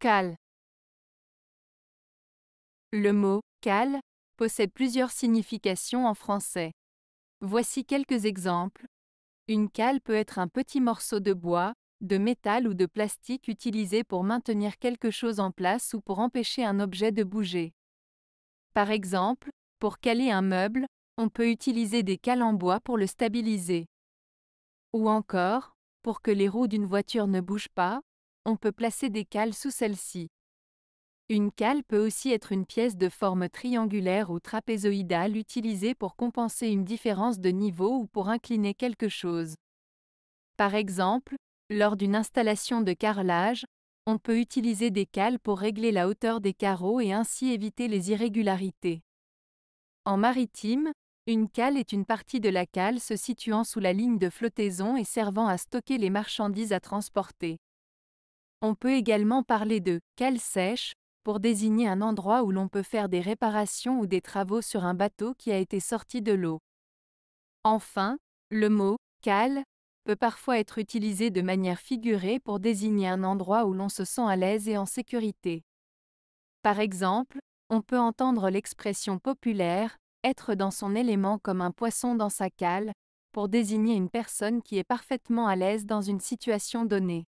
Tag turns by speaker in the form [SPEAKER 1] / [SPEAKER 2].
[SPEAKER 1] Cale. Le mot « cale » possède plusieurs significations en français. Voici quelques exemples. Une cale peut être un petit morceau de bois, de métal ou de plastique utilisé pour maintenir quelque chose en place ou pour empêcher un objet de bouger. Par exemple, pour caler un meuble, on peut utiliser des cales en bois pour le stabiliser. Ou encore, pour que les roues d'une voiture ne bougent pas, on peut placer des cales sous celle-ci. Une cale peut aussi être une pièce de forme triangulaire ou trapézoïdale utilisée pour compenser une différence de niveau ou pour incliner quelque chose. Par exemple, lors d'une installation de carrelage, on peut utiliser des cales pour régler la hauteur des carreaux et ainsi éviter les irrégularités. En maritime, une cale est une partie de la cale se situant sous la ligne de flottaison et servant à stocker les marchandises à transporter. On peut également parler de « cale sèche » pour désigner un endroit où l'on peut faire des réparations ou des travaux sur un bateau qui a été sorti de l'eau. Enfin, le mot « cale » peut parfois être utilisé de manière figurée pour désigner un endroit où l'on se sent à l'aise et en sécurité. Par exemple, on peut entendre l'expression populaire « être dans son élément comme un poisson dans sa cale » pour désigner une personne qui est parfaitement à l'aise dans une situation donnée.